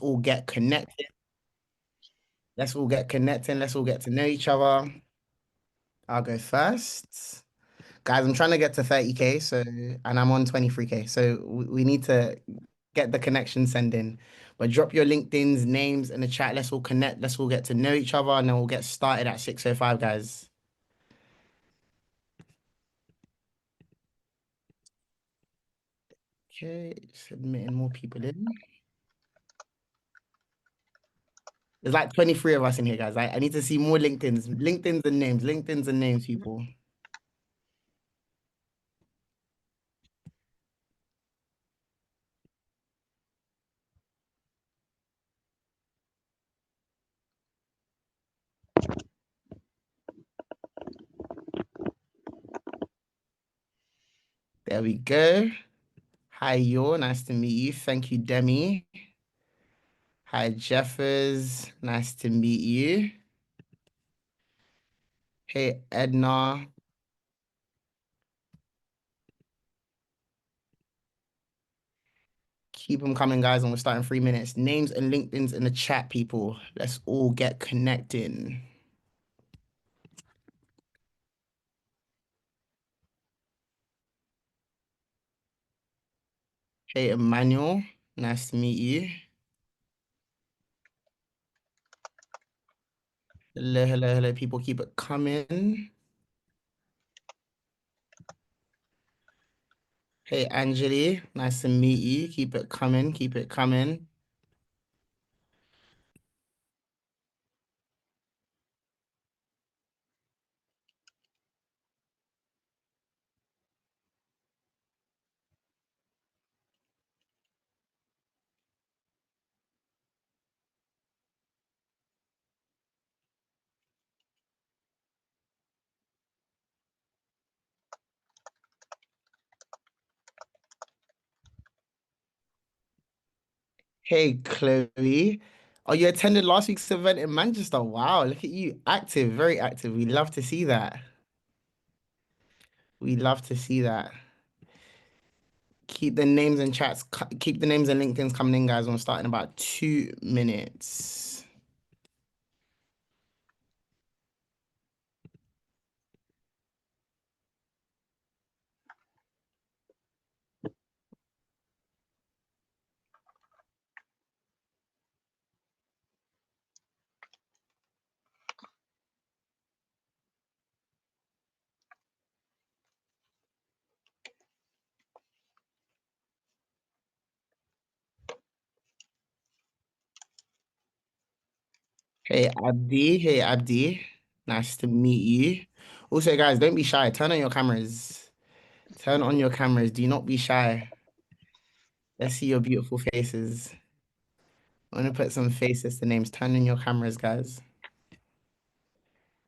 all get connected. Let's all get connected. Let's all get to know each other. I'll go first. Guys, I'm trying to get to 30K, and I'm on 23K. So we need to get the connection sending. But drop your LinkedIn's names in the chat. Let's all connect. Let's all get to know each other, and then we'll get started at 6:05, guys. Okay, submitting more people in. There's like 23 of us in here, guys. I need to see more LinkedIn's. LinkedIn's and names. LinkedIn's and names, people. There we go. Hi, Yo. Nice to meet you. Thank you, Demi. Hi, Jeffers. Nice to meet you. Hey, Edna. Keep them coming, guys, and we'll start in 3 minutes. Names and LinkedIn's in the chat, people. Let's all get connecting. Hey, Emmanuel. Nice to meet you. Hello, hello, hello, people. Keep it coming. Hey, Angeli. Nice to meet you. Keep it coming. Keep it coming. Hey, Chloe. Oh, you attended last week's event in Manchester. Wow, look at you. Active, very active. We love to see that. We love to see that. Keep the names and chats, keep the names and LinkedIn's coming in, guys. We'll start in about 2 minutes. Hey, Abdi. Hey, Abdi. Nice to meet you. Also, guys, don't be shy. Turn on your cameras. Turn on your cameras. Do not be shy. Let's see your beautiful faces. I want to put some faces to names. Turn on your cameras, guys.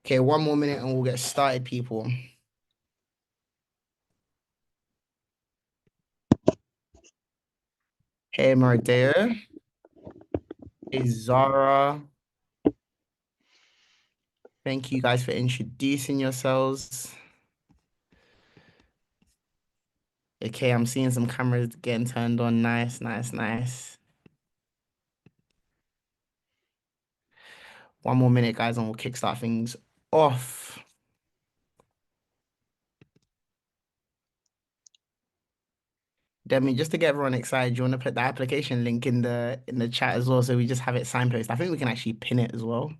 Okay, 1 more minute and we'll get started, people. Hey, Maradeo. Hey, Zara. Thank you guys for introducing yourselves. Okay, I'm seeing some cameras getting turned on. Nice, nice, nice. 1 more minute, guys, and we'll kickstart things off. Demi, just to get everyone excited, you want to put the application link in the chat as well, so we just have it signpost. I think we can actually pin it as well.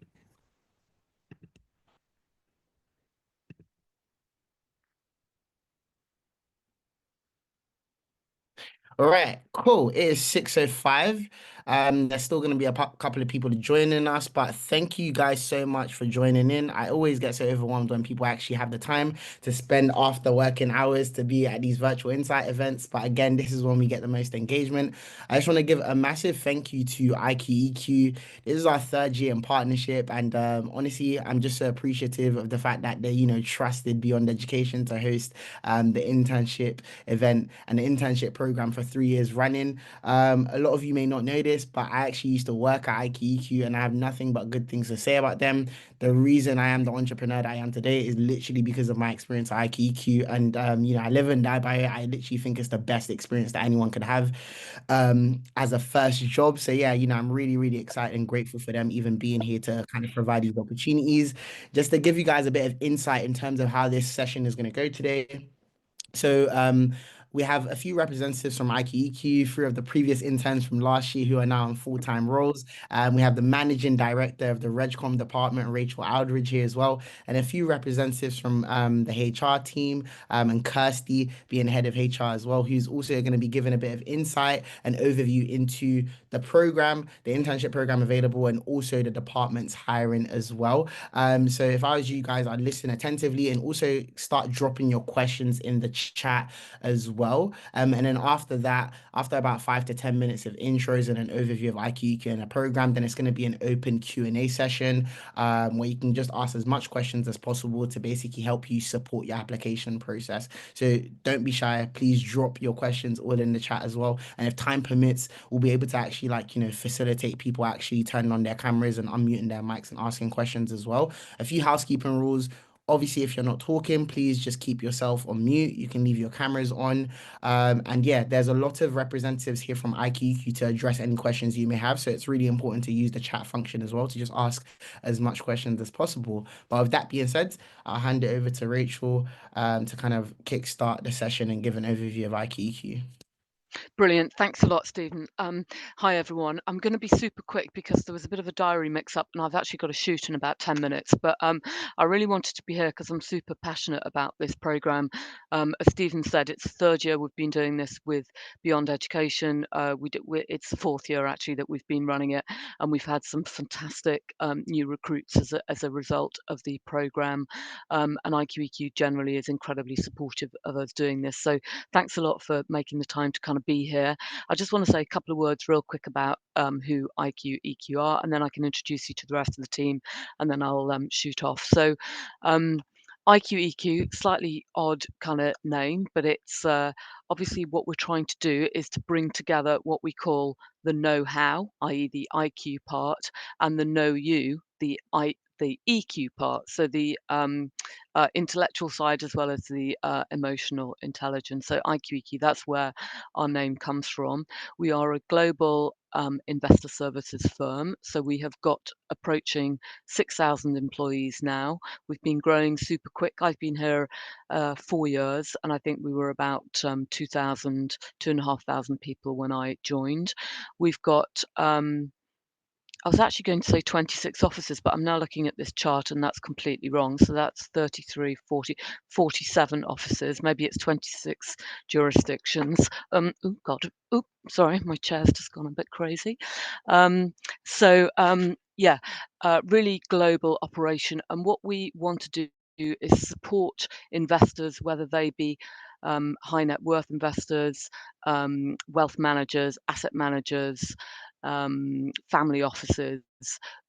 All right, cool. It is 6:05. There's still going to be a couple of people joining us, but thank you guys so much for joining in. I always get so overwhelmed when people actually have the time to spend after working hours to be at these virtual insight events. But again, this is when we get the most engagement. I just want to give a massive thank you to IQEQ. This is our third year in partnership, and honestly, I'm just so appreciative of the fact that they trusted Beyond Education to host the internship event and the internship program for 3 years running. A lot of you may not know this. this, but I actually used to work at IQEQ and I have nothing but good things to say about them. The reason I am the entrepreneur that I am today is literally because of my experience at IQEQ. And, I live and die by it. I literally think it's the best experience that anyone could have as a first job. So, yeah, I'm really, really excited and grateful for them even being here to kind of provide these opportunities. Just to give you guys a bit of insight in terms of how this session is going to go today. So we have a few representatives from IQEQ, three of the previous interns from last year who are now in full-time roles. We have the managing director of the RegCom department, Rachel Aldridge, here as well, and a few representatives from the HR team, and Kirsty being head of HR as well, who's also going to be giving a bit of insight and overview into the program, the internship program available, and also the department's hiring as well. So if I was you guys, I'd listen attentively and also start dropping your questions in the chat as well. And then after that, after about 5 to 10 minutes of intros and an overview of IQEQ and a program, then it's going to be an open Q&A session where you can just ask as much questions as possible to basically help you support your application process. So don't be shy. Please drop your questions all in the chat as well. And if time permits, we'll be able to actually facilitate people actually turning on their cameras and unmuting their mics and asking questions as well. A few housekeeping rules. Obviously, if you're not talking, please just keep yourself on mute. You can leave your cameras on. And yeah, there's a lot of representatives here from IQEQ to address any questions you may have. So it's really important to use the chat function as well to just ask as much questions as possible. But with that being said, I'll hand it over to Rachel to kind of kickstart the session and give an overview of IQEQ. Brilliant. Thanks a lot, Stephen. Hi, everyone. I'm going to be super quick because there was a bit of a diary mix-up and I've actually got to shoot in about 10 minutes. But I really wanted to be here because I'm super passionate about this programme. As Stephen said, it's the third year we've been doing this with Beyond Education. It's the fourth year, actually, that we've been running it. And we've had some fantastic new recruits as a result of the programme. And IQEQ generally is incredibly supportive of us doing this. So thanks a lot for making the time to kind of be here. I just want to say a couple of words real quick about who IQEQ are, and then I can introduce you to the rest of the team, and then I'll shoot off. So IQEQ, slightly odd kind of name, but it's obviously what we're trying to do is to bring together what we call the know-how, i.e. the IQ part, and the know-you, the EQ part, so the intellectual side as well as the emotional intelligence. So IQEQ, that's where our name comes from. We are a global investor services firm, so we have got approaching 6,000 employees now. We've been growing super quick. I've been here 4 years, and I think we were about 2,000, 2,500 people when I joined. We've got I was actually going to say 26 offices, but I'm now looking at this chart and that's completely wrong. So that's 33, 40, 47 offices. Maybe it's 26 jurisdictions. Oh God, oh, sorry, my chair's just gone a bit crazy. Yeah, really global operation. And what we want to do is support investors, whether they be high net worth investors, wealth managers, asset managers, family offices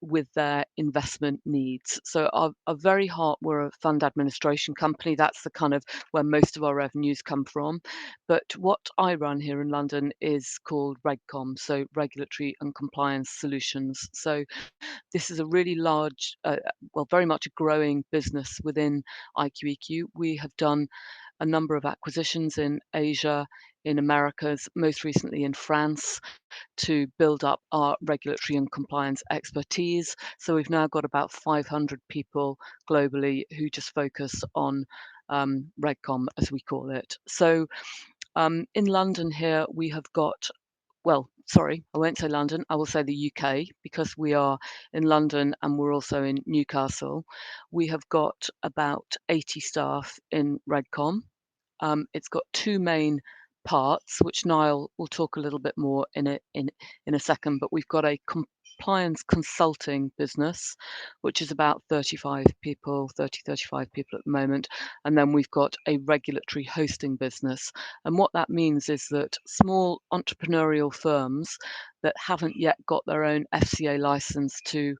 with their investment needs. So our very heart, we're a fund administration company. That's the kind of where most of our revenues come from. But what I run here in London is called RegCom, so Regulatory and Compliance Solutions. So this is a really large, well, very much a growing business within IQEQ. We have done a number of acquisitions in Asia, in Americas, most recently in France, to build up our regulatory and compliance expertise. So we've now got about 500 people globally who just focus on RegCom, as we call it. So in London here, we have got, well, sorry, I won't say London, I will say the UK, because we are in London and we're also in Newcastle. We have got about 80 staff in RegCom. It's got two main parts, which Niall will talk a little bit more in a second, but we've got a compliance consulting business, which is about 35 people, 35 people at the moment. And then we've got a regulatory hosting business. And what that means is that small entrepreneurial firms that haven't yet got their own FCA license to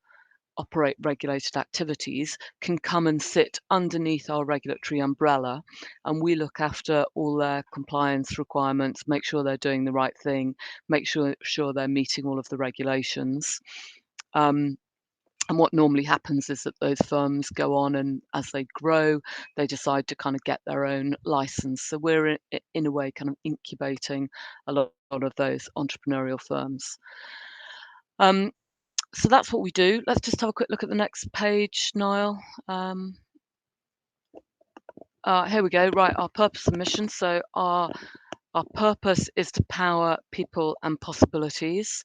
operate regulated activities can come and sit underneath our regulatory umbrella, and we look after all their compliance requirements, make sure they're doing the right thing, make sure they're meeting all of the regulations. And what normally happens is that those firms go on, and as they grow, they decide to kind of get their own license. So we're in a way kind of incubating a lot of those entrepreneurial firms. So that's what we do. Let's just have a quick look at the next page, Niall. Here we go. Right, our purpose and mission. So our purpose is to power people and possibilities.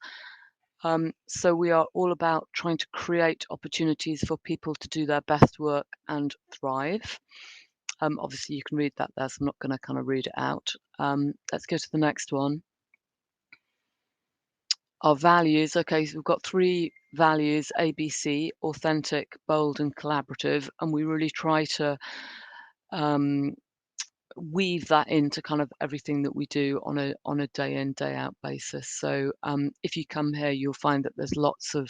So we are all about trying to create opportunities for people to do their best work and thrive. Obviously, you can read that there, so I'm not going to kind of read it out. Let's go to the next one. Our values. Okay, so we've got 3 values: ABC, authentic, bold, and collaborative, and we really try to weave that into kind of everything that we do on a day in, day out basis. So if you come here, you'll find that there's lots of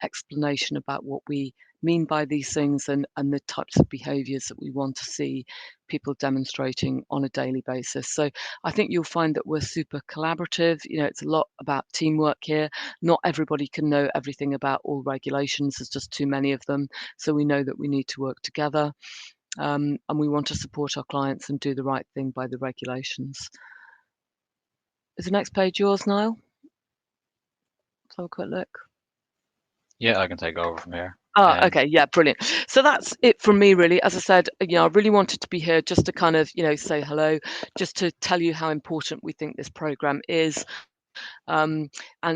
explanation about what we mean by these things, and the types of behaviors that we want to see people demonstrating on a daily basis. So I think you'll find that we're super collaborative. You know, it's a lot about teamwork here. Not everybody can know everything about all regulations. There's just too many of them. So we know that we need to work together. And we want to support our clients and do the right thing by the regulations. Is the next page yours, Niall? Let's have a quick look. Yeah, I can take over from here. Okay, yeah, brilliant. So that's it from me, really. As I said, you know, I really wanted to be here just to kind of, you know, say hello, just to tell you how important we think this program is. And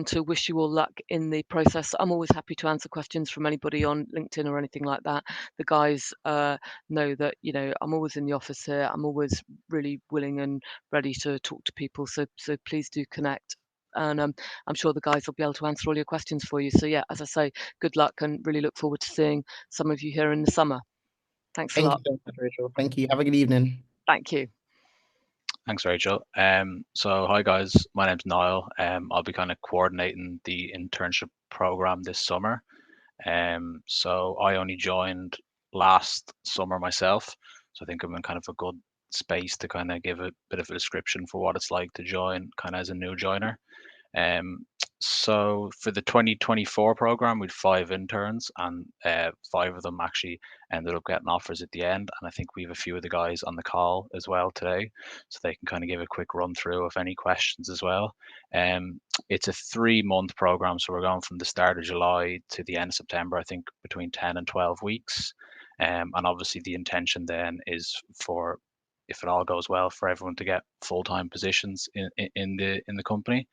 to wish you all luck in the process. I'm always happy to answer questions from anybody on LinkedIn or anything like that. The guys know that, you know, I'm always in the office here. I'm always really willing and ready to talk to people. So please do connect. And I'm sure the guys will be able to answer all your questions for you. So yeah, as I say, good luck, and really look forward to seeing some of you here in the summer. Thanks a Thank lot. you so much, Rachel. Thank you. Have a good evening. Thank you. Thanks, Rachel. So hi guys, my name's Niall. I'll be kind of coordinating the internship program this summer. So I only joined last summer myself, so I think I'm in kind of a good space to kind of give a bit of a description for what it's like to join kind of as a new joiner. So for the 2024 program, we had 5 interns, and 5 of them actually ended up getting offers at the end. And I think we have a few of the guys on the call as well today, so they can kind of give a quick run through of any questions as well. It's a 3-month program, so we're going from the start of July to the end of September, I think between 10 and 12 weeks. And obviously the intention then is for, if it all goes well, for everyone to get full-time positions in the company.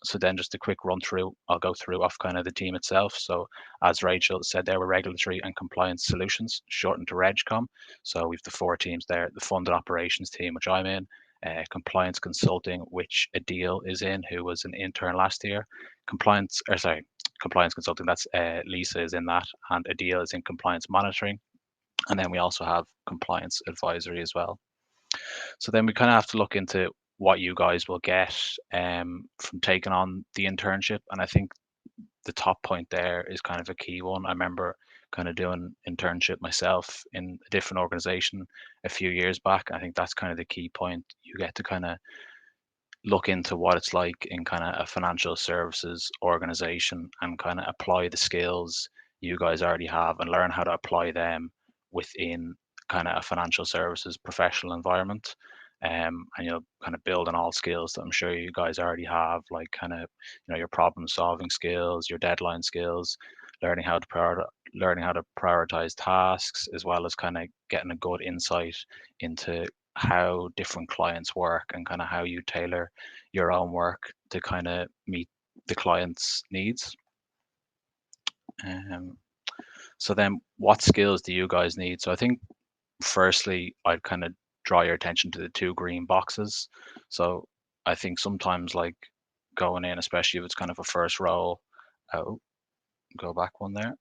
So then just a quick run through, I'll go through off kind of the team itself. So as Rachel said, there were regulatory and compliance solutions, shortened to RegCom. So we've the 4 teams there: the fund and operations team, which I'm in, compliance consulting, which Adil is in, who was an intern last year, compliance consulting, that's Lisa is in that, and Adil is in compliance monitoring. And then we also have compliance advisory as well. So then we kind of have to look into what you guys will get from taking on the internship. And I think the top point there is kind of a key one. I remember kind of doing internship myself in a different organization a few years back. I think that's kind of the key point. You get to kind of look into what it's like in kind of a financial services organization and kind of apply the skills you guys already have and learn how to apply them within kind of a financial services professional environment. And kind of build on all skills that I'm sure you guys already have, like kind of your problem solving skills, your deadline skills, learning how to prioritize tasks, as well as kind of getting a good insight into how different clients work and kind of how you tailor your own work to kind of meet the client's needs. So then what skills do you guys need? So I think firstly, I'd kind of draw your attention to the 2 green boxes. So I think sometimes, like going in, especially if it's kind of a first role, oh, go back one there.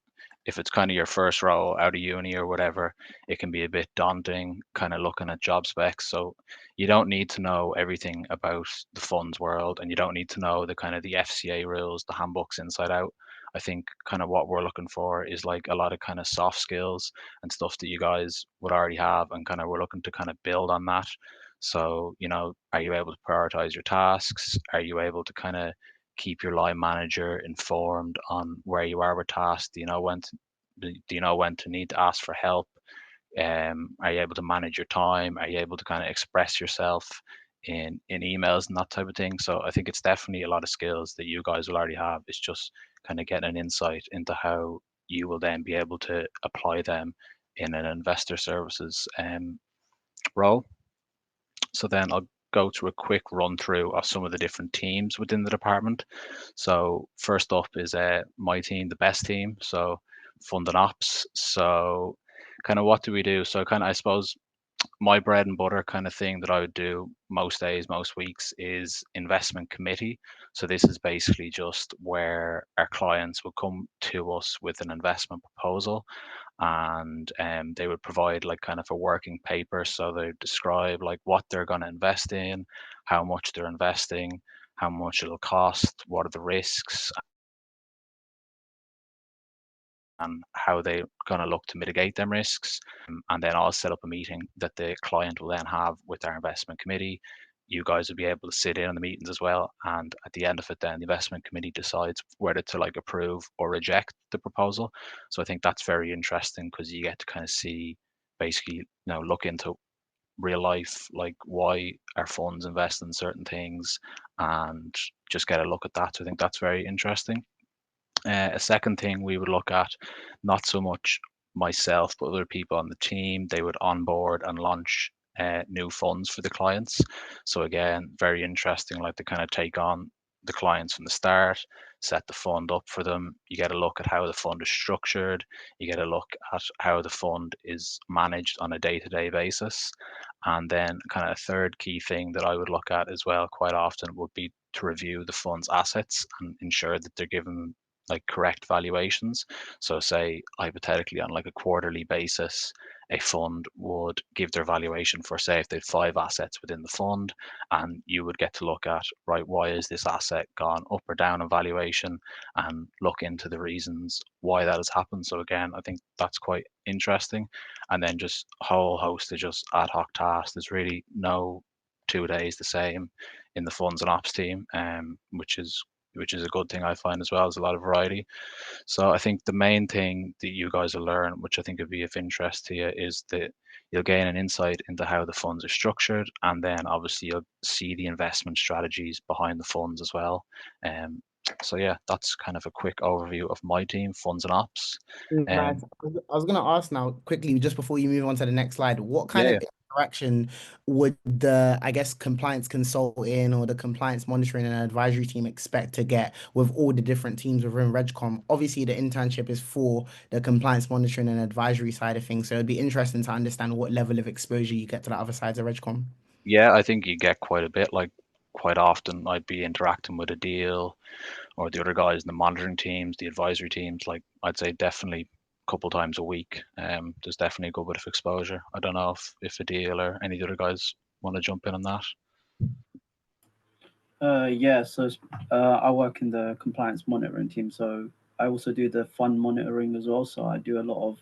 if it's kind of your first role out of uni or whatever, it can be a bit daunting kind of looking at job specs. So you don't need to know everything about the funds world, and you don't need to know the kind of the FCA rules, the handbooks inside out. I think kind of what we're looking for is like a lot of kind of soft skills and stuff that you guys would already have, and kind of we're looking to kind of build on that. So, you know, are you able to prioritize your tasks? Are you able to kind of keep your line manager informed on where you are with tasks? Do you know when to need to ask for help? Are you able to manage your time? Are you able to kind of express yourself in emails and that type of thing? So I think it's definitely a lot of skills that you guys will already have. It's just kind of getting an insight into how you will then be able to apply them in an investor services role. So then I'll go through a quick run through of some of the different teams within the department. So first up is my team, the best team. So fund and ops. So kind of what do we do? So kind of I suppose my bread and butter kind of thing that I would do most days, most weeks is investment committee. So this is basically just where our clients will come to us with an investment proposal, and they would provide like kind of a working paper. So they describe like what they're going to invest in, how much they're investing, how much it'll cost, what are the risks, and how they're going to look to mitigate them risks. And then I'll set up a meeting that the client will then have with our investment committee. You guys will be able to sit in on the meetings as well. And at the end of it, then the investment committee decides whether to like approve or reject the proposal. So I think that's very interesting because you get to kind of see basically, you know, look into real life, like why our funds invest in certain things and just get a look at that. So I think that's very interesting. A second thing we would look at, not so much myself, but other people on the team, they would onboard and launch new funds for the clients. So again, very interesting, like to kind of take on the clients from the start, set the fund up for them. You get a look at how the fund is structured. You get a look at how the fund is managed on a day-to-day basis. And then kind of a third key thing that I would look at as well quite often would be to review the fund's assets and ensure that they're given like correct valuations. So say hypothetically on like a quarterly basis, a fund would give their valuation for say if they had 5 assets within the fund, and you would get to look at, right, why is this asset gone up or down in valuation, and look into the reasons why that has happened. So again, I think that's quite interesting. And then just a whole host of just ad hoc tasks. There's really no 2 days the same in the funds and ops team, which is a good thing I find as well. There's a lot of variety. So I think the main thing that you guys will learn, which I think would be of interest to you, is that you'll gain an insight into how the funds are structured, and then obviously you'll see the investment strategies behind the funds as well. Um, so yeah, that's kind of a quick overview of my team, funds and ops. Nice. Um, I was gonna ask now quickly, just before you move on to the next slide, what kind yeah, of yeah. interaction would the, I guess, compliance consulting or the compliance monitoring and advisory team expect to get with all the different teams within RegCom? Obviously, the internship is for the compliance monitoring and advisory side of things, so it'd be interesting to understand what level of exposure you get to the other sides of RegCom. Yeah, I think you get quite a bit. Like quite often, I'd be interacting with a deal or the other guys in the monitoring teams, the advisory teams. Like I'd say definitely a couple times a week. There's definitely a good bit of exposure. I don't know if a deal or any of the other guys want to jump in on that. Yeah, so I work in the compliance monitoring team, so I also do the fund monitoring as well. So I do a lot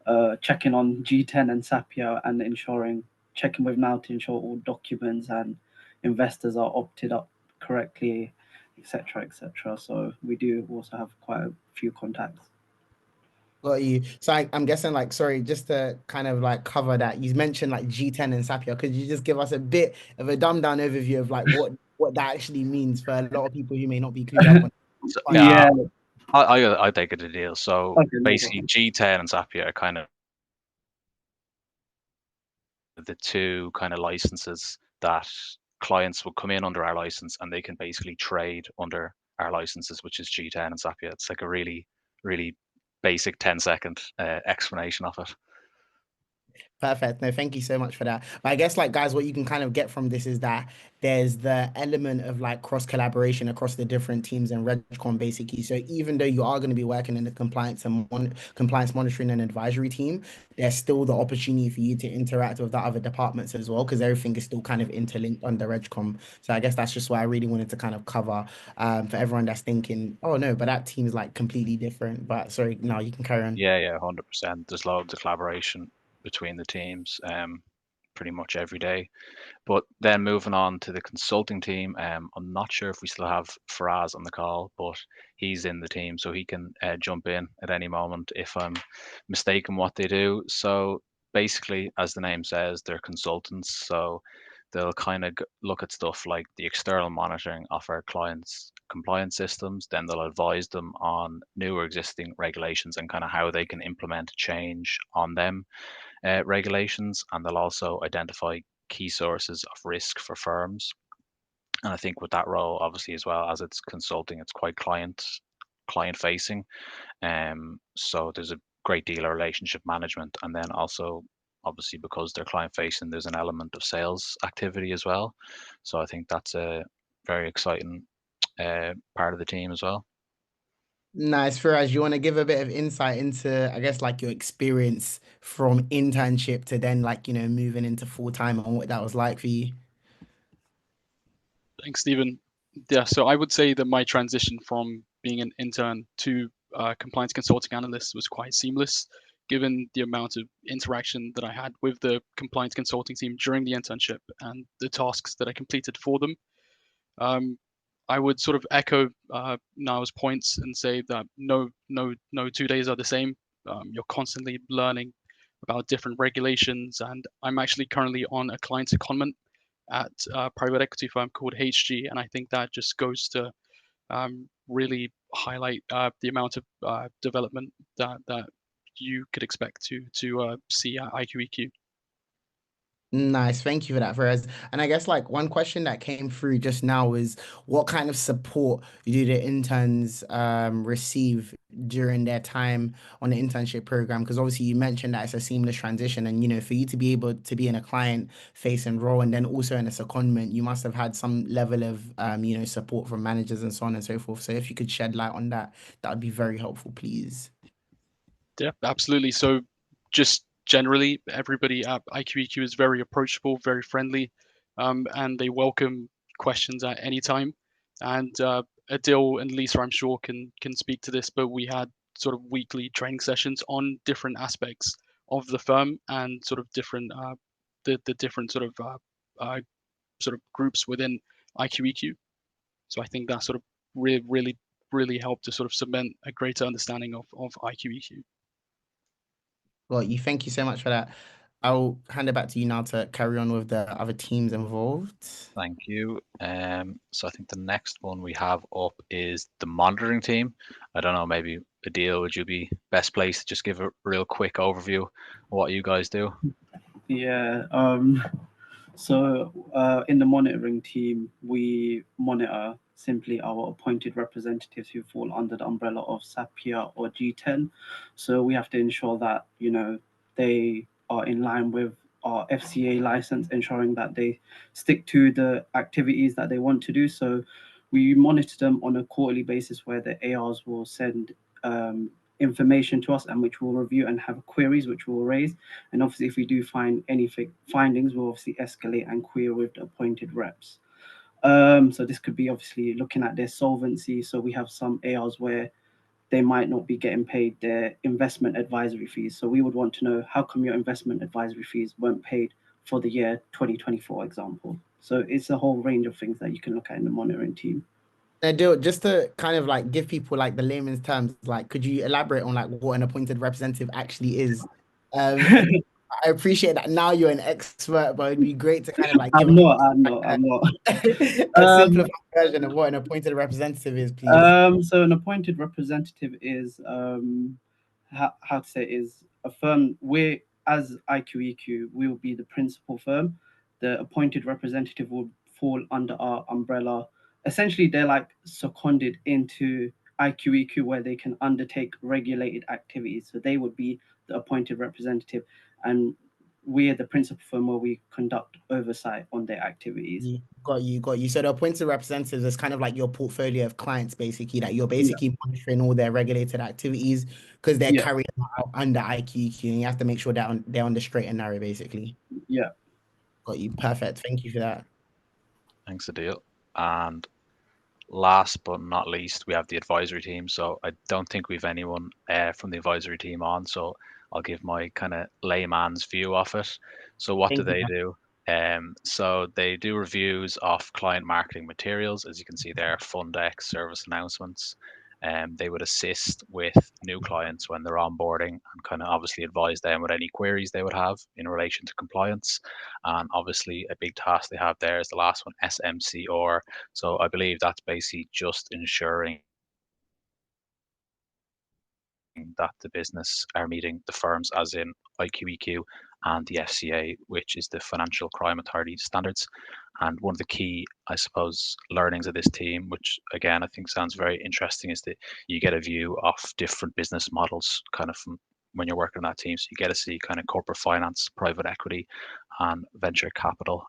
of checking on G10 and Sapia and checking with now to ensure all documents and investors are opted up correctly, etc., etc. So we do also have quite a few contacts. Got you. So I'm guessing, like, sorry, just to kind of like cover that, you mentioned like G10 and Sapia. Could you just give us a bit of a dumbed down overview of like what that actually means for a lot of people who may not be clued up on So, fund? yeah, Yeah. I take it a deal. So Okay. No basically, problem. G10 and Zapier are kind of the two kind of licenses that clients will come in under our license, and they can basically trade under our licenses, which is G10 and Zapier. It's like a really, really basic 10-second explanation of it. Perfect. No, thank you so much for that. But I guess, like, guys, what you can kind of get from this is that there's the element of like cross collaboration across the different teams in RegCom, basically. So even though you are going to be working in the compliance monitoring and advisory team, there's still the opportunity for you to interact with the other departments as well, because everything is still kind of interlinked under RegCom. So I guess that's just what I really wanted to kind of cover, for everyone that's thinking, oh no, but that team's like completely different. But sorry, no, you can carry on. Yeah, 100%. There's loads of collaboration between the teams, pretty much every day. But then moving on to the consulting team, I'm not sure if we still have Faraz on the call, but he's in the team, so he can jump in at any moment if I'm mistaken what they do. So basically, as the name says, they're consultants. So they'll kind of look at stuff like the external monitoring of our clients' compliance systems. Then they'll advise them on new or existing regulations and kind of how they can implement change on them regulations, and they'll also identify key sources of risk for firms. And I think with that role, obviously, as well as it's consulting, it's quite client facing. So there's a great deal of relationship management, and then also obviously because they're client facing, there's an element of sales activity as well. So I think that's a very exciting part of the team as well. Nice. Firaz, you want to give a bit of insight into, I guess, like your experience from internship to then, like, moving into full time and what that was like for you? Thanks, Stephen. Yeah, so I would say that my transition from being an intern to compliance consulting analyst was quite seamless, given the amount of interaction that I had with the compliance consulting team during the internship and the tasks that I completed for them. I would sort of echo Niall's points and say that no 2 days are the same. You're constantly learning about different regulations, and I'm actually currently on a client secondment at a private equity firm called HG, and I think that just goes to really highlight the amount of development that you could expect to see at IQEQ. Nice. Thank you for that, Faraz. And I guess like one question that came through just now is what kind of support do the interns receive during their time on the internship program? Because obviously you mentioned that it's a seamless transition, and for you to be able to be in a client facing role and then also in a secondment, you must have had some level of support from managers and so on and so forth. So if you could shed light on that, that would be very helpful, please. Yeah, absolutely. So just generally, everybody at IQEQ is very approachable, very friendly, and they welcome questions at any time. And Adil and Lisa, I'm sure, can speak to this, but we had sort of weekly training sessions on different aspects of the firm and sort of different the different sort of groups within IQEQ. So I think that sort of really helped to sort of cement a greater understanding of IQEQ. Well, thank you so much for that. I'll hand it back to you now to carry on with the other teams involved. Thank you. So I think the next one we have up is the monitoring team. I don't know, maybe Adil, would you be best placed to just give a real quick overview of what you guys do? Yeah. So in the monitoring team, we monitor simply our appointed representatives who fall under the umbrella of SAPIA or G10. So we have to ensure that, they are in line with our FCA license, ensuring that they stick to the activities that they want to do. So we monitor them on a quarterly basis where the ARs will send information to us and which we'll review and have queries which we'll raise. And obviously, if we do find any findings, we'll obviously escalate and query with the appointed reps. So this could be obviously looking at their solvency. So we have some ARs where they might not be getting paid their investment advisory fees. So we would want to know, how come your investment advisory fees weren't paid for the year 2024, example. So it's a whole range of things that you can look at in the monitoring team. Adil, just to kind of like give people like the layman's terms, like could you elaborate on like what an appointed representative actually is? I appreciate that now you're an expert, but it'd be great to kind of like give I'm not. a simplified version of what an appointed representative is, please. So an appointed representative is how to say, is a firm where, as IQEQ, we will be the principal firm. The appointed representative will fall under our umbrella. Essentially, they're like seconded into IQEQ where they can undertake regulated activities. So they would be the appointed representative, and we're the principal firm where we conduct oversight on their activities. Got you. So the appointed representatives is kind of like your portfolio of clients, basically, that you're basically monitoring all their regulated activities because they're carried out under IQEQ, and you have to make sure that they're on the straight and narrow, basically. Yeah. Got you. Perfect. Thank you for that. Thanks, Adil. And last but not least, we have the advisory team. So I don't think we've anyone from the advisory team on. So I'll give my kind of layman's view of it. So what do they do? So they do reviews of client marketing materials, as you can see there, fund decks, service announcements. They would assist with new clients when they're onboarding and kind of obviously advise them with any queries they would have in relation to compliance. And obviously a big task they have there is the last one, SMCR. So I believe that's basically just ensuring that the business are meeting the firms, as in IQEQ and the FCA, which is the Financial Crime Authority standards. And one of the key, I suppose, learnings of this team, which again I think sounds very interesting, is that you get a view of different business models kind of from when you're working on that team. So you get to see kind of corporate finance, private equity, and venture capital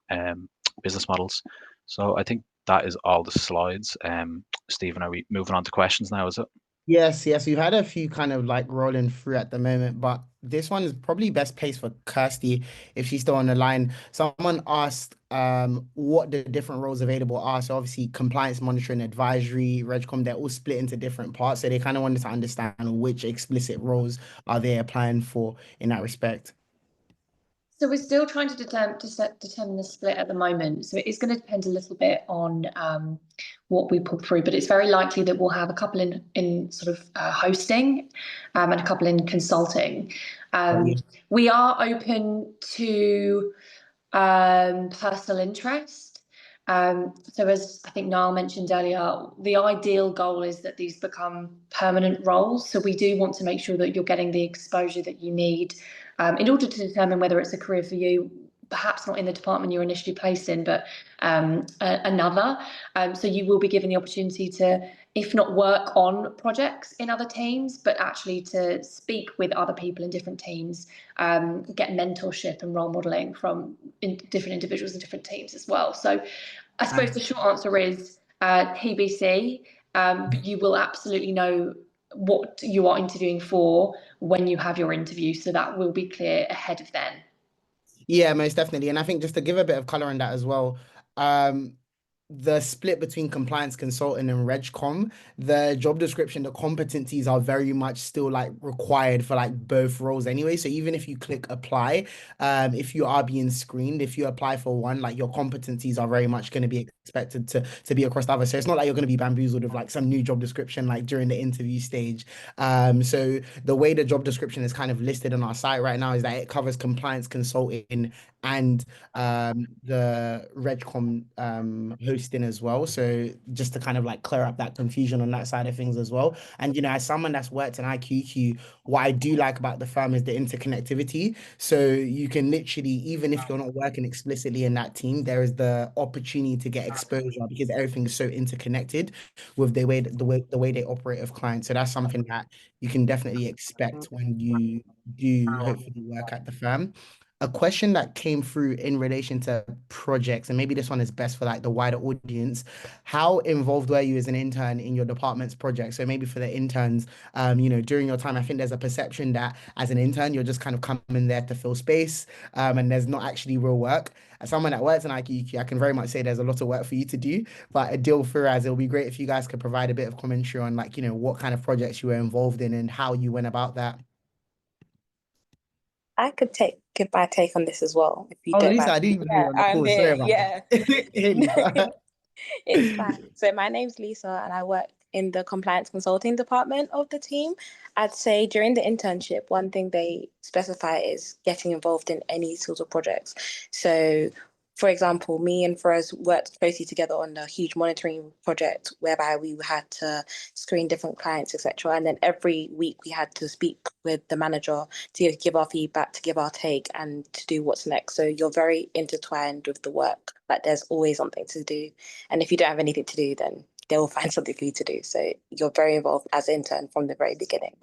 business models. So I think that is all the slides. Stephen, are we moving on to questions now, is it? Yes. We've had a few kind of like rolling through at the moment, but this one is probably best placed for Kirsty if she's still on the line. Someone asked what the different roles available are. So obviously compliance monitoring, advisory, Regcom, they're all split into different parts. So they kind of wanted to understand which explicit roles are they applying for in that respect. So we're still trying to determine the split at the moment. So it is going to depend a little bit on what we put through, but it's very likely that we'll have a couple in sort of hosting and a couple in consulting. We are open to personal interest. So as I think Niall mentioned earlier, the ideal goal is that these become permanent roles. So we do want to make sure that you're getting the exposure that you need in order to determine whether it's a career for you, perhaps not in the department you're initially placed in, but another. So you will be given the opportunity to, if not work on projects in other teams, but actually to speak with other people in different teams, get mentorship and role modelling from different individuals in different teams as well. So I suppose the short answer is TBC, but you will absolutely know what you are interviewing for when you have your interview, so that will be clear ahead of then. Yeah, most definitely. And I think just to give a bit of color on that as well, the split between compliance consultant and Regcom, the job description, the competencies are very much still like required for like both roles anyway. So even if you click apply, if you are being screened, if you apply for one, like your competencies are very much going to be expected to be across the other. So it's not like you're going to be bamboozled with like some new job description like during the interview stage. So the way the job description is kind of listed on our site right now is that it covers compliance consulting and the Regcom hosting as well. So just to kind of like clear up that confusion on that side of things as well. And, you know, as someone that's worked in IQEQ, what I do like about the firm is the interconnectivity. So you can literally, even if you're not working explicitly in that team, there is the opportunity to get exposure because everything is so interconnected with the way they operate with clients. So that's something that you can definitely expect when you do hopefully work at the firm. A question that came through in relation to projects, and maybe this one is best for like the wider audience. How involved were you as an intern in your department's project? So maybe for the interns, you know, during your time, I think there's a perception that as an intern, you're just kind of coming there to fill space, and there's not actually real work. As someone that works in IQEQ, I can very much say there's a lot of work for you to do. But Adil, Firaz, it would be great if you guys could provide a bit of commentary on like, you know, what kind of projects you were involved in and how you went about that. I could give my take on this as well, if you Oh, don't Lisa, mind. I didn't even know you were on the call. Sorry about that. Hey, Lisa. It's fine. So my name's Lisa and I work in the compliance consulting department of the team. I'd say during the internship, one thing they specify is getting involved in any sort of projects. So for example, me and Firaz worked closely together on a huge monitoring project whereby we had to screen different clients, etc. And then every week we had to speak with the manager to give our feedback, to give our take, and to do what's next. So you're very intertwined with the work. Like there's always something to do. And if you don't have anything to do, then they will find something for you to do. So you're very involved as an intern from the very beginning.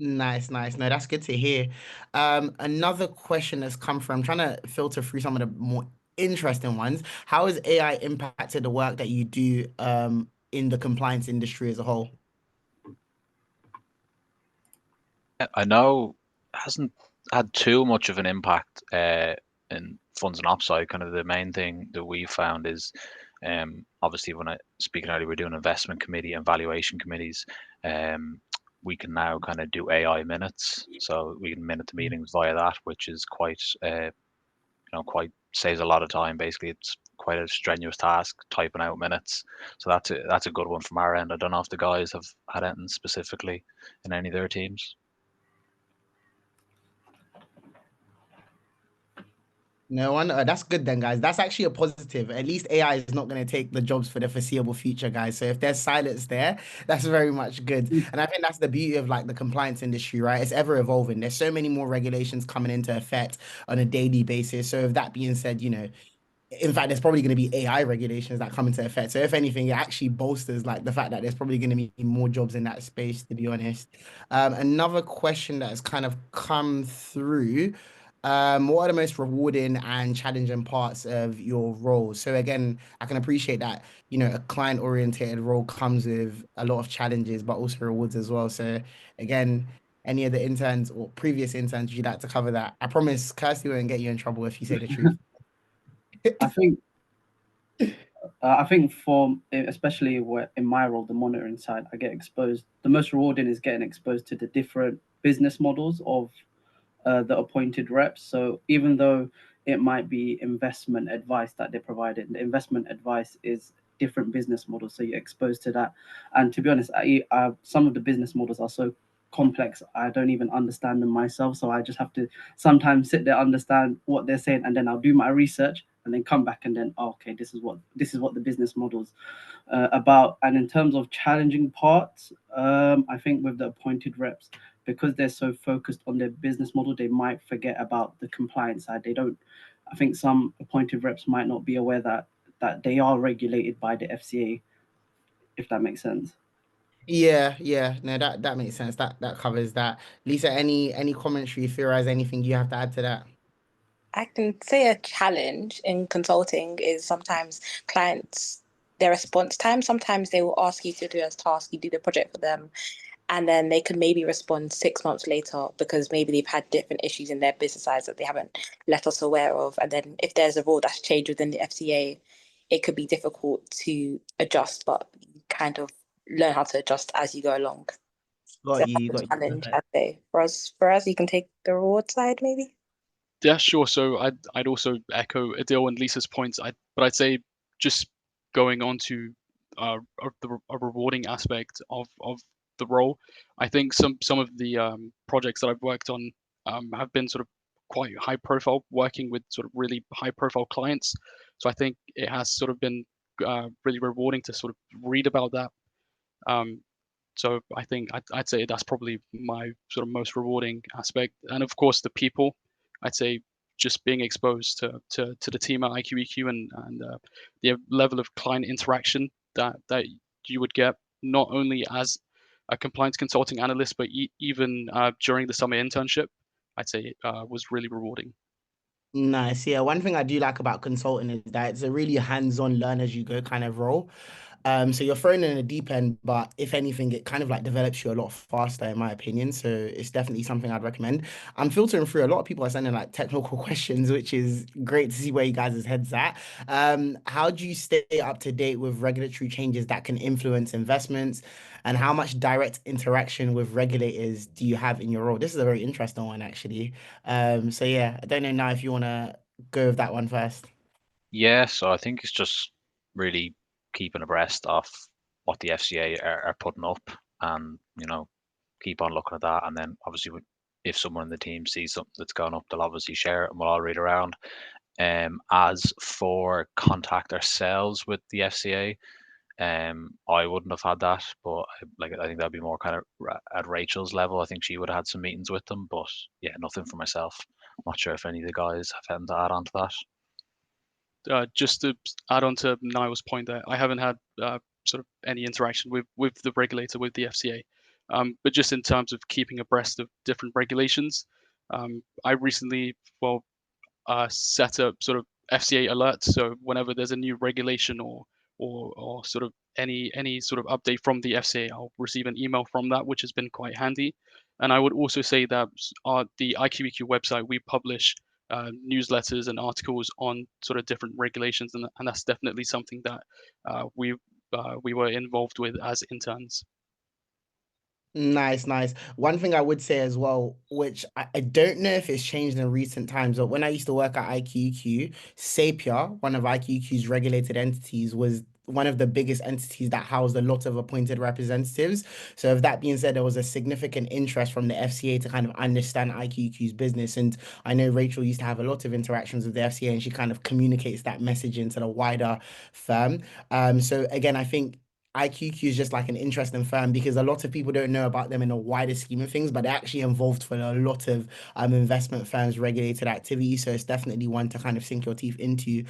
Nice, nice. No, that's good to hear. Another question that's come from, I'm trying to filter through some of the more interesting ones. How has AI impacted the work that you do in the compliance industry as a whole? I know it hasn't had too much of an impact in funds and ops side. Kind of the main thing that we found is obviously when I speaking earlier, we're doing investment committee and valuation committees. We can now kind of do AI minutes, so we can minute the meetings via that, which is quite quite saves a lot of time. Basically, it's quite a strenuous task typing out minutes, so that's a good one from our end. I don't know if the guys have had anything specifically in any of their teams. No one. That's good then, guys. That's actually a positive. At least AI is not going to take the jobs for the foreseeable future, guys. So if there's silence there, that's very much good. And I think that's the beauty of like the compliance industry, right? It's ever evolving. There's so many more regulations coming into effect on a daily basis. So with that being said, in fact, there's probably going to be AI regulations that come into effect. So if anything, it actually bolsters like the fact that there's probably going to be more jobs in that space, to be honest. Another question that has kind of come through. What are the most rewarding and challenging parts of your role? So again, I can appreciate that, a client-oriented role comes with a lot of challenges, but also rewards as well. So again, any of the interns or previous interns, you'd like to cover that? I promise Kirsty won't get you in trouble if you say the truth. I think for especially in my role, the monitoring side, I get exposed. The most rewarding is getting exposed to the different business models of the appointed reps. So even though it might be investment advice that they provided, the investment advice is different business models. So you're exposed to that. And to be honest, some of the business models are so complex, I don't even understand them myself. So I just have to sometimes sit there, understand what they're saying, and then I'll do my research and then come back and then, okay, this is what the business model's about. And in terms of challenging parts, I think with the appointed reps, because they're so focused on their business model, they might forget about the compliance side. I think some appointed reps might not be aware that they are regulated by the FCA, if that makes sense. Yeah, yeah. No, that makes sense. That covers that. Lisa, any commentary, theorize anything you have to add to that? I can say a challenge in consulting is sometimes clients, their response time, sometimes they will ask you to do a task, you do the project for them, and then they could maybe respond 6 months later because maybe they've had different issues in their business sides that they haven't let us aware of. And then if there's a rule that's changed within the FCA, it could be difficult to adjust, but you kind of learn how to adjust as you go along. So Got you, that's a got you. challenge, I'd say. For us, you can take the reward side maybe. Yeah, sure. So I'd also echo Adil and Lisa's points. But I'd say just going on to a rewarding aspect of the role. I think some of the projects that I've worked on have been sort of quite high profile, working with sort of really high profile clients. So I think it has sort of been really rewarding to sort of read about that. So I think I'd say that's probably my sort of most rewarding aspect. And of course, the people. I'd say just being exposed to the team at IQEQ and the level of client interaction that you would get not only as a compliance consulting analyst, but even during the summer internship, I'd say was really rewarding. Nice. Yeah, one thing I do like about consulting is that it's a really hands-on learn as you go kind of role. So you're thrown in a deep end, but if anything, it kind of like develops you a lot faster, in my opinion. So it's definitely something I'd recommend. I'm filtering through a lot of people are sending like technical questions, which is great to see where you guys' heads at. How do you stay up to date with regulatory changes that can influence investments? And how much direct interaction with regulators do you have in your role? This is a very interesting one, actually. So yeah, I don't know now if you want to go with that one first. Yeah, so I think it's just really keeping abreast of what the FCA are putting up, and keep on looking at that. And then obviously, if someone in the team sees something that's gone up, they'll obviously share it, and we'll all read around. As for contact ourselves with the FCA, I wouldn't have had that, but I think that'd be more kind of at Rachel's level. I think she would have had some meetings with them, but yeah, nothing for myself. I'm not sure if any of the guys have anything to add on to that. Just to add on to Niall's point there, I haven't had sort of any interaction with the regulator, with the FCA. But just in terms of keeping abreast of different regulations, I recently, set up sort of FCA alerts. So whenever there's a new regulation or sort of any sort of update from the FCA, I'll receive an email from that, which has been quite handy. And I would also say that the IQEQ website, we publish newsletters and articles on sort of different regulations, and that's definitely something that we were involved with as interns. Nice, nice. One thing I would say as well, which I don't know if it's changed in recent times, but when I used to work at IQEQ, Sapia, one of IQEQ's regulated entities, was one of the biggest entities that housed a lot of appointed representatives. So, with that being said, there was a significant interest from the FCA to kind of understand IQEQ's business. And I know Rachel used to have a lot of interactions with the FCA, and she kind of communicates that message into the wider firm. So again, I think IQQ is just like an interesting firm because a lot of people don't know about them in a wider scheme of things, but they're actually involved for a lot of investment firms' regulated activities. So it's definitely one to kind of sink your teeth into.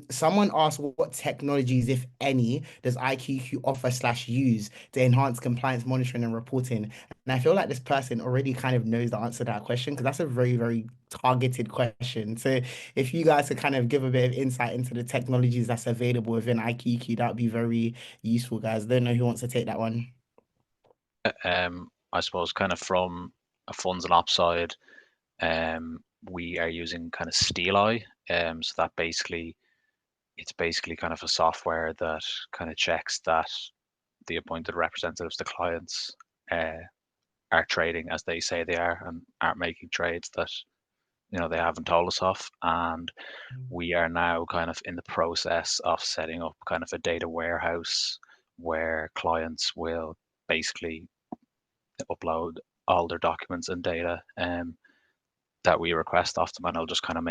Someone asked, what technologies, if any, does IQQ offer / use to enhance compliance monitoring and reporting? And I feel like this person already kind of knows the answer to that question because that's a very, very targeted question. So if you guys could kind of give a bit of insight into the technologies that's available within IQQ, that would be very useful, guys. Don't know who wants to take that one. I suppose kind of from a funds and ops side, we are using kind of Steeleye. So that it's basically kind of a software that kind of checks that the appointed representatives, the clients, are trading as they say they are and aren't making trades that they haven't told us of. And we are now kind of in the process of setting up kind of a data warehouse where clients will basically upload all their documents and data that we request of them, and it'll just kind of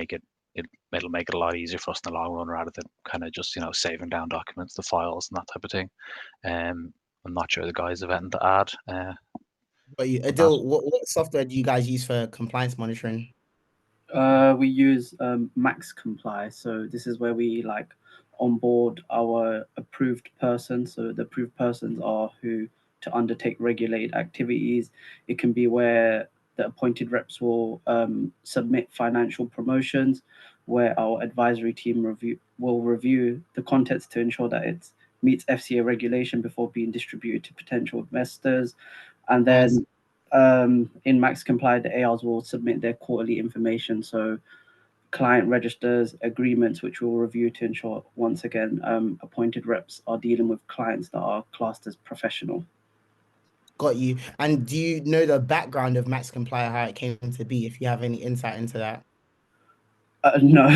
it'll make it a lot easier for us in the long run rather than kind of just saving down documents, the files and that type of thing. I'm not sure the guys have anything to add. But Adil, what software do you guys use for compliance monitoring? We use Max Comply. So this is where we onboard our approved person. So the approved persons are who to undertake regulated activities. It can be where the appointed reps will submit financial promotions, where our advisory team will review the contents to ensure that it meets FCA regulation before being distributed to potential investors. And then in Max Comply, the ARs will submit their quarterly information. So client registers, agreements, which we'll review to ensure, once again, appointed reps are dealing with clients that are classed as professional. Got you. And do you know the background of Max Comply, how it came to be, if you have any insight into that? No.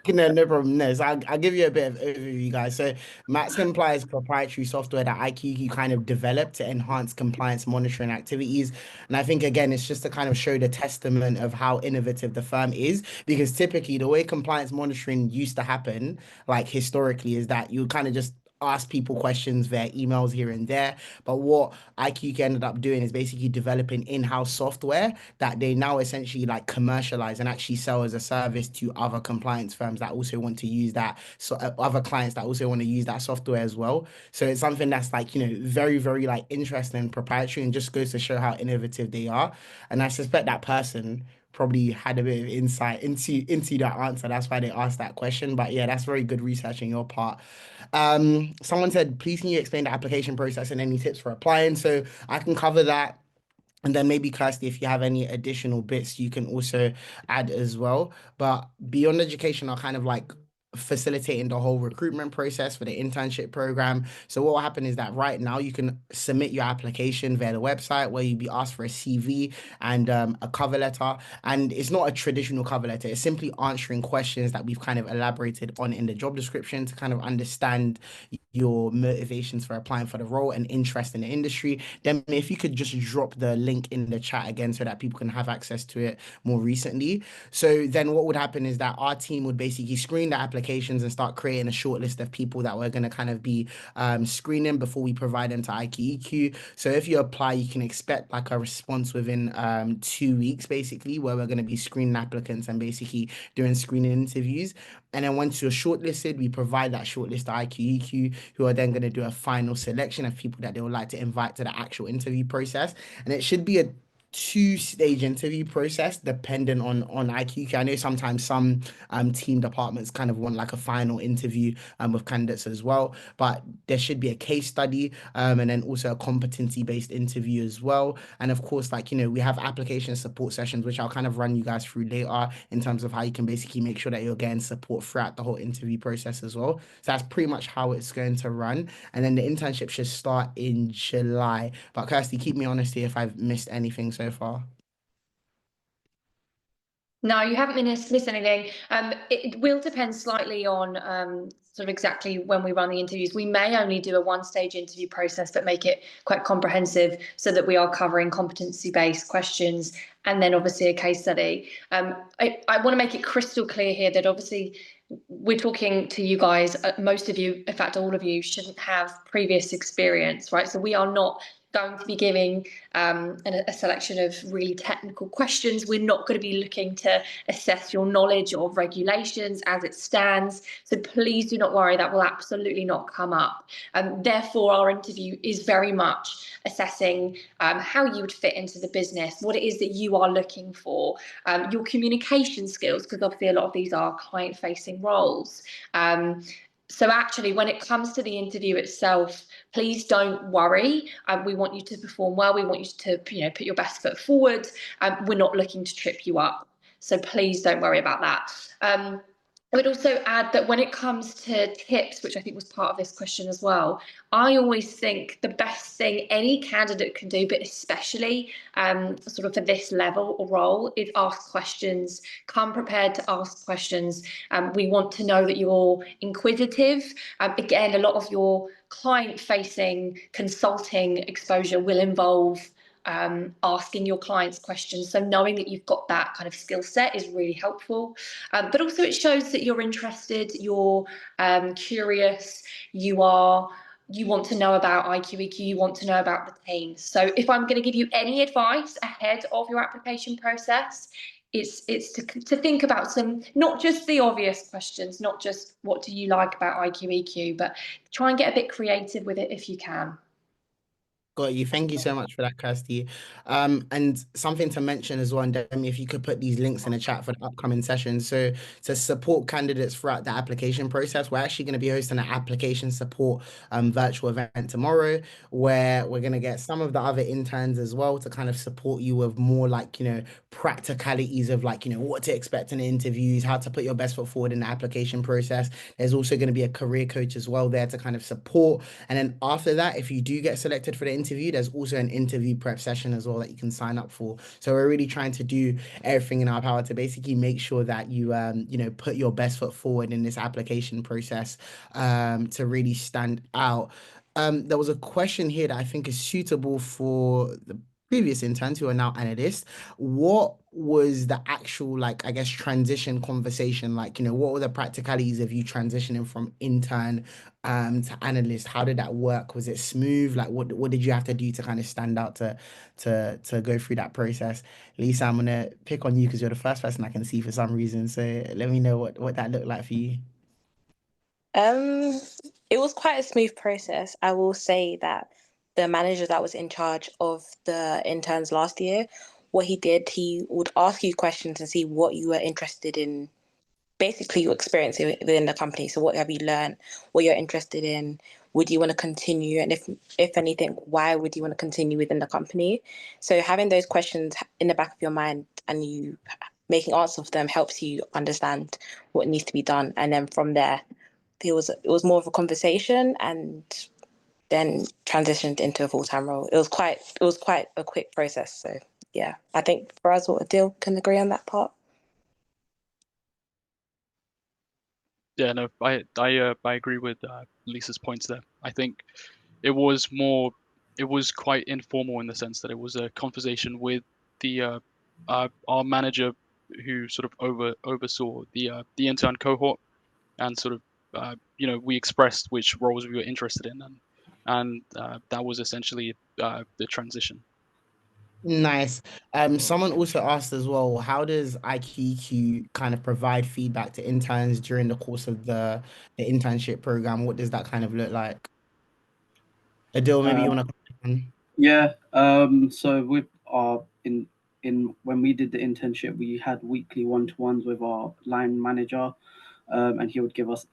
No problem. No, so I'll give you a bit of overview, guys. So Max Comply is proprietary software that IQQ kind of developed to enhance compliance monitoring activities. And I think, again, it's just to kind of show the testament of how innovative the firm is, because typically the way compliance monitoring used to happen, like historically, is that you kind of just ask people questions via emails here and there. But what IQQ ended up doing is basically developing in-house software that they now essentially commercialize and actually sell as a service to other compliance firms that also want to use that. So other clients that also want to use that software as well. So it's something that's very, very interesting and proprietary, and just goes to show how innovative they are. And I suspect that person probably had a bit of insight into that answer. That's why they asked that question. But yeah, that's very good research on your part. Someone said, please can you explain the application process and any tips for applying? So I can cover that. And then maybe, Kirsty, if you have any additional bits, you can also add as well. But beyond education, are kind of facilitating the whole recruitment process for the internship program. So what will happen is that right now you can submit your application via the website, where you'll be asked for a CV and a cover letter. And it's not a traditional cover letter. It's simply answering questions that we've kind of elaborated on in the job description to kind of understand your motivations for applying for the role and interest in the industry. Then if you could just drop the link in the chat again so that people can have access to it more recently. So then what would happen is that our team would basically screen the application applications and start creating a short list of people that we're going to kind of be screening before we provide them to IQEQ. So if you apply, you can expect like a response within 2 weeks, basically, where we're going to be screening applicants and basically doing screening interviews. And then once you're shortlisted, we provide that shortlist to IQEQ, who are then going to do a final selection of people that they would like to invite to the actual interview process. And it should be a 2-stage interview process dependent on IQEQ. I know sometimes some team departments kind of want like a final interview with candidates as well, but there should be a case study and then also a competency-based interview as well. And of course, like, we have application support sessions, which I'll kind of run you guys through later in terms of how you can basically make sure that you're getting support throughout the whole interview process as well. So that's pretty much how it's going to run. And then the internship should start in July. But Kirsty, keep me honest here if I've missed anything so far. No, you haven't missed anything. It will depend slightly on sort of exactly when we run the interviews. We may only do a 1-stage interview process, but make it quite comprehensive so that we are covering competency-based questions and then obviously a case study. I want to make it crystal clear here that obviously we're talking to you guys, most of you, in fact, all of you shouldn't have previous experience, right? So we are not going to be giving a selection of really technical questions. We're not going to be looking to assess your knowledge of regulations as it stands. So please do not worry, that will absolutely not come up. Therefore, our interview is very much assessing how you would fit into the business, what it is that you are looking for, your communication skills, because obviously a lot of these are client-facing roles. So actually, when it comes to the interview itself, please don't worry. We want you to perform well. We want you to, put your best foot forward. We're not looking to trip you up. So please don't worry about that. I would also add that when it comes to tips, which I think was part of this question as well, I always think the best thing any candidate can do, but especially sort of for this level or role, is ask questions. Come prepared to ask questions. We want to know that you're inquisitive. Again, a lot of your client-facing consulting exposure will involve asking your clients questions. So knowing that you've got that kind of skill set is really helpful. But also it shows that you're interested, you're curious, you want to know about IQEQ, you want to know about the team. So if I'm going to give you any advice ahead of your application process, it's to think about some, not just the obvious questions, not just what do you like about IQEQ, but try and get a bit creative with it if you can. Got you. Thank you so much for that, Kirsty. And something to mention as well, and Demi, if you could put these links in the chat for the upcoming sessions. So to support candidates throughout the application process, we're actually going to be hosting an application support virtual event tomorrow, where we're going to get some of the other interns as well to kind of support you with more like, practicalities of like, what to expect in the interviews, how to put your best foot forward in the application process. There's also going to be a career coach as well there to kind of support. And then after that, if you do get selected for the interview, there's also an interview prep session as well that you can sign up for. So we're really trying to do everything in our power to basically make sure that you put your best foot forward in this application process to really stand out. There was a question here that I think is suitable for the previous interns who are now analysts. What was the actual, like, I guess, transition conversation like? What were the practicalities of you transitioning from intern to analyst? How did that work? Was it smooth? Like, what did you have to do to kind of stand out to go through that process? Lisa, I'm gonna pick on you because you're the first person I can see for some reason. So let me know what that looked like for you. It was quite a smooth process. I will say that the manager that was in charge of the interns last year, what he did, he would ask you questions and see what you were interested in, basically your experience within the company. So what have you learned, what you're interested in, would you want to continue? And if anything, why would you want to continue within the company? So having those questions in the back of your mind and you making answers of them helps you understand what needs to be done. And then from there, it was more of a conversation and then transitioned into a full-time role. It was quite a quick process. So yeah, I think for us, Adil can agree on that part. Yeah, no, I agree with Lisa's points there. I think it was quite informal in the sense that it was a conversation with the our manager who sort of oversaw the intern cohort, and sort of we expressed which roles we were interested in, and that was essentially the transition. Nice. Someone also asked as well, how does IQEQ kind of provide feedback to interns during the course of the internship program? What does that kind of look like? Adil, maybe you want to. Yeah. So with our in when we did the internship, we had weekly one-to-ones with our line manager, and he would give us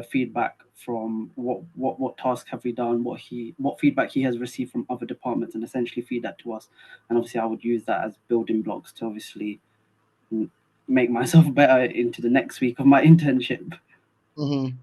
feedback from what task have we done, what feedback he has received from other departments, and essentially feed that to us. And obviously, I would use that as building blocks to obviously make myself better into the next week of my internship. Mm-hmm.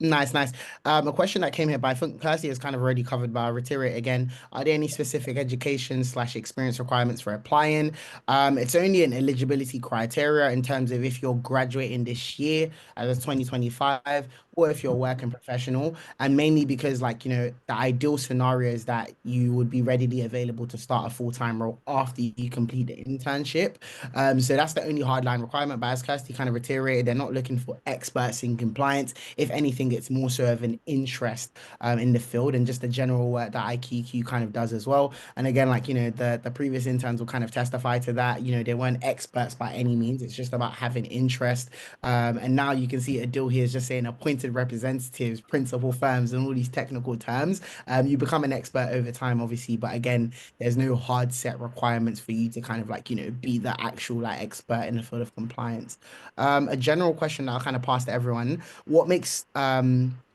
Nice, nice. A question that came here, but I think Kirsty is kind of already covered, but I'll reiterate again. Are there any specific education/experience requirements for applying? It's only an eligibility criteria in terms of if you're graduating this year as a 2025 or if you're a working professional. And mainly because the ideal scenario is that you would be readily available to start a full-time role after you complete the internship. So that's the only hardline requirement. But as Kirsty kind of reiterated, they're not looking for experts in compliance. If anything, it's more so of an interest in the field and just the general work that IQEQ kind of does as well. And again, the previous interns will kind of testify to that. They weren't experts by any means. It's just about having interest. And now you can see Adil here is just saying appointed representatives, principal firms, and all these technical terms. You become an expert over time, obviously, but again, there's no hard set requirements for you to kind of be the actual expert in the field of compliance. A general question that I'll kind of pass to everyone: what makes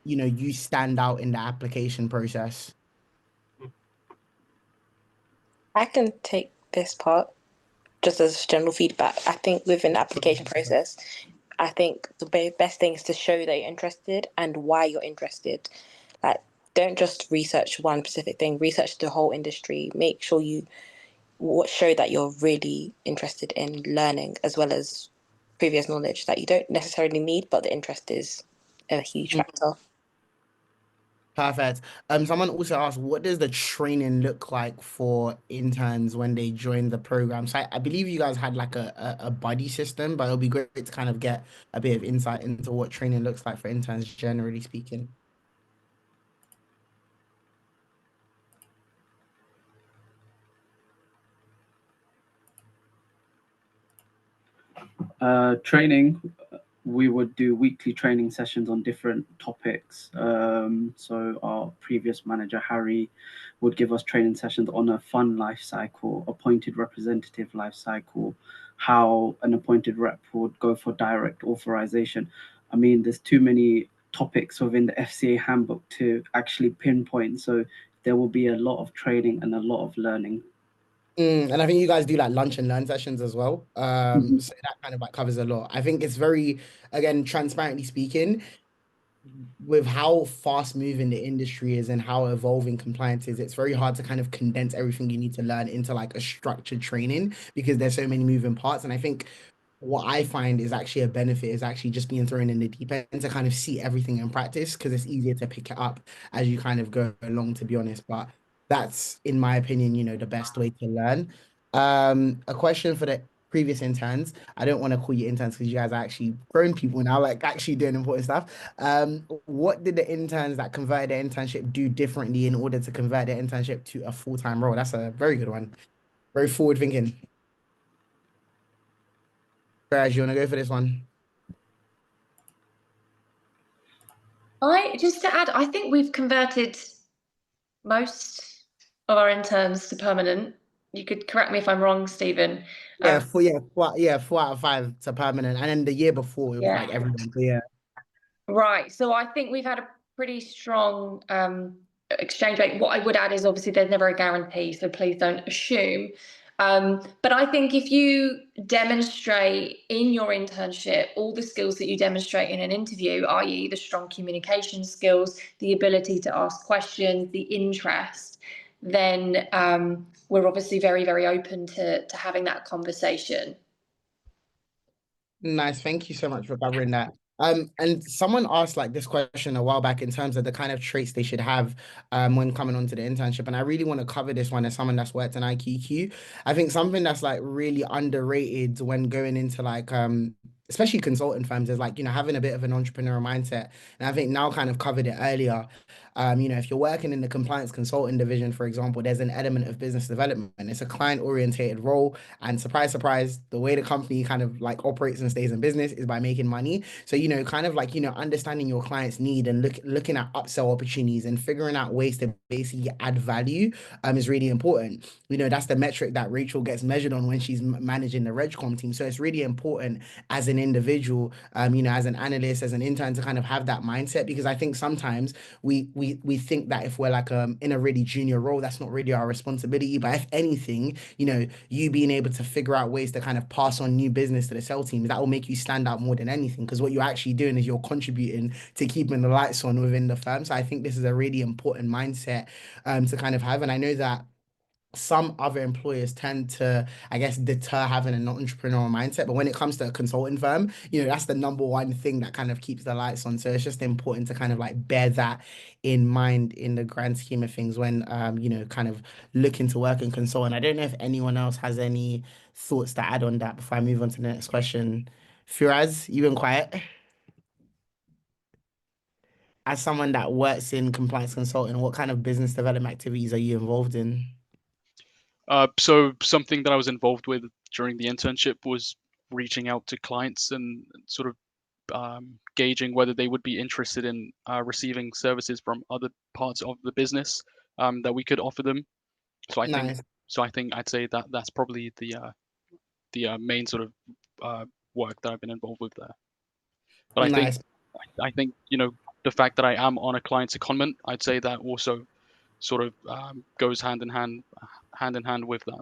you stand out in the application process? I can take this part just as general feedback. I think within the application process, I think the best thing is to show that you're interested and why you're interested. Like, don't just research one specific thing, research the whole industry. Make sure you show that you're really interested in learning, as well as previous knowledge that you don't necessarily need, but the interest is a huge factor. Perfect. Someone also asked, what does the training look like for interns when they join the program? So I believe you guys had a buddy system, but it'll be great to kind of get a bit of insight into what training looks like for interns, generally speaking. Training, we would do weekly training sessions on different topics. So our previous manager, Harry, would give us training sessions on a fund life cycle, appointed representative life cycle, how an appointed rep would go for direct authorization. I mean, there's too many topics within the FCA handbook to actually pinpoint. So there will be a lot of training and a lot of learning. And I think you guys do lunch and learn sessions as well. So that kind of covers a lot. I think it's very, again, transparently speaking, with how fast moving the industry is and how evolving compliance is, it's very hard to kind of condense everything you need to learn into a structured training because there's so many moving parts. And I think what I find is actually a benefit is actually just being thrown in the deep end to kind of see everything in practice because it's easier to pick it up as you kind of go along, to be honest. But that's, in my opinion, the best way to learn. A question for the previous interns. I don't want to call you interns because you guys are actually grown people now, actually doing important stuff. What did the interns that converted their internship do differently in order to convert their internship to a full-time role? That's a very good one. Very forward thinking. Guys, you want to go for this one? Just to add, I think we've converted most of our interns to permanent. You could correct me if I'm wrong, Stephen. Yeah, 4 out of 5 to permanent, and then the year before it was everyone. Yeah. Right. So I think we've had a pretty strong exchange rate. What I would add is obviously there's never a guarantee, so please don't assume. But I think if you demonstrate in your internship all the skills that you demonstrate in an interview, i.e. the strong communication skills, the ability to ask questions, the interest, then we're obviously very, very open to having that conversation. Nice. Thank you so much for covering that. And someone asked this question a while back in terms of the kind of traits they should have when coming onto the internship. And I really want to cover this one as someone that's worked in IQEQ. I think something that's really underrated when going into especially consulting firms, is like, having a bit of an entrepreneurial mindset. And I think Niall kind of covered it earlier. If you're working in the compliance consulting division, for example, there's an element of business development. It's a client-orientated role. And surprise, surprise, the way the company kind of like operates and stays in business is by making money. So, kind of like, understanding your client's need and looking at upsell opportunities and figuring out ways to basically add value is really important. That's the metric that Rachel gets measured on when she's managing the RegCom team. So it's really important as an individual, as an analyst, as an intern, to kind of have that mindset, because I think sometimes we think that if we're like in a really junior role, that's not really our responsibility. But if anything, you being able to figure out ways to kind of pass on new business to the sales team, that will make you stand out more than anything, because what you're actually doing is you're contributing to keeping the lights on within the firm. So I think this is a really important mindset to kind of have. And I know that some other employers tend to, I guess, deter having an entrepreneurial mindset. But when it comes to a consulting firm, that's the number one thing that kind of keeps the lights on. So it's just important to kind of like bear that in mind in the grand scheme of things when, kind of looking to work in consulting. I don't know if anyone else has any thoughts to add on that before I move on to the next question. Firaz, you been quiet. As someone that works in compliance consulting, what kind of business development activities are you involved in? So something that I was involved with during the internship was reaching out to clients and sort of gauging whether they would be interested in receiving services from other parts of the business that we could offer them. So I Nice. think I'd say that that's probably the main sort of work that I've been involved with there. But Nice. I think the fact that I am on a client secondment, I'd say that also sort of goes hand in hand with that.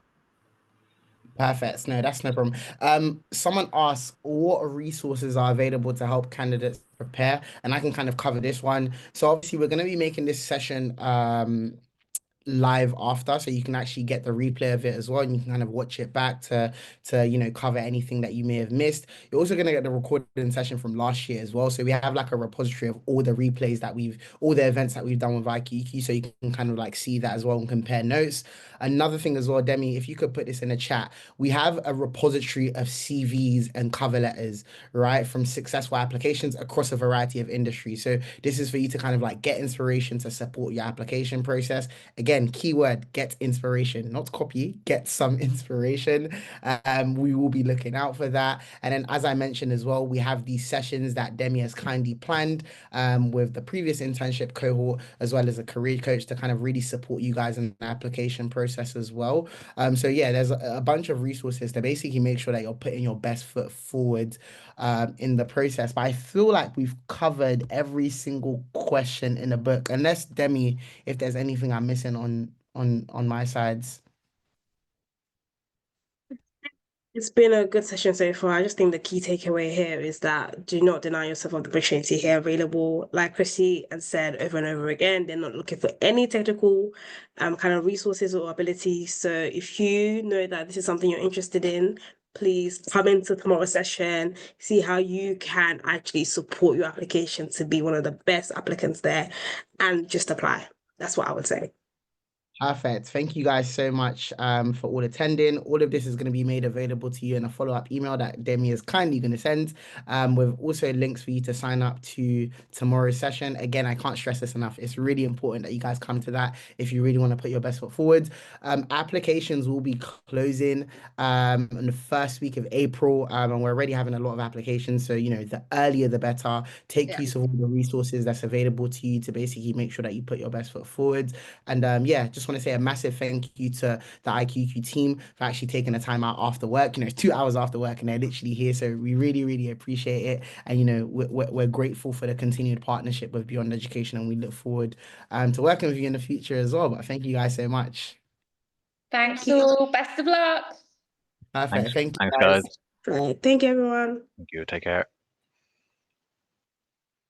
Perfect. No, that's no problem. Someone asked what resources are available to help candidates prepare, and I can kind of cover this one. So obviously we're going to be making this session live after, so you can actually get the replay of it as well, and you can kind of watch it back to cover anything that you may have missed. You're also going to get the recording session from last year as well, so we have like a repository of all the replays that all the events that we've done with IQQ, so you can kind of like see that as well and compare notes. Another thing as well, Demi, if you could put this in the chat, we have a repository of CVs and cover letters, right, from successful applications across a variety of industries. So this is for you to kind of like get inspiration to support your application process. Again, keyword, get inspiration, not copy, get some inspiration. We will be looking out for that. And then, as I mentioned as well, we have these sessions that Demi has kindly planned with the previous internship cohort, as well as a career coach, to kind of really support you guys in the application process as well. So yeah, there's a bunch of resources to basically make sure that you're putting your best foot forward in the process. But I feel like we've covered every single question in the book, unless Demi, if there's anything I'm missing on my sides. It's been a good session so far. I just think the key takeaway here is that do not deny yourself of the opportunity here available. Like Chrissy has said over and over again, they're not looking for any technical kind of resources or abilities. So if you know that this is something you're interested in, please come into tomorrow's session, see how you can actually support your application to be one of the best applicants there, and just apply. That's what I would say. Perfect. Thank you guys so much for all attending. All of this is going to be made available to you in a follow-up email that Demi is kindly going to send with also links for you to sign up to tomorrow's session. Again, I can't stress this enough. It's really important that you guys come to that if you really want to put your best foot forward. Applications will be closing in the first week of April, and we're already having a lot of applications. So, the earlier the better. Take use of all the resources that's available to you to basically make sure that you put your best foot forward. And just want to say a massive thank you to the IQQ team for actually taking the time out after work. 2 hours after work, and they're literally here. So we really, really appreciate it. And we're grateful for the continued partnership with Beyond Education, and we look forward to working with you in the future as well. But thank you guys so much. Thanks all. Best of luck. Perfect. Thank you Thanks, guys. Right. Thank you, everyone. Thank you. Take care.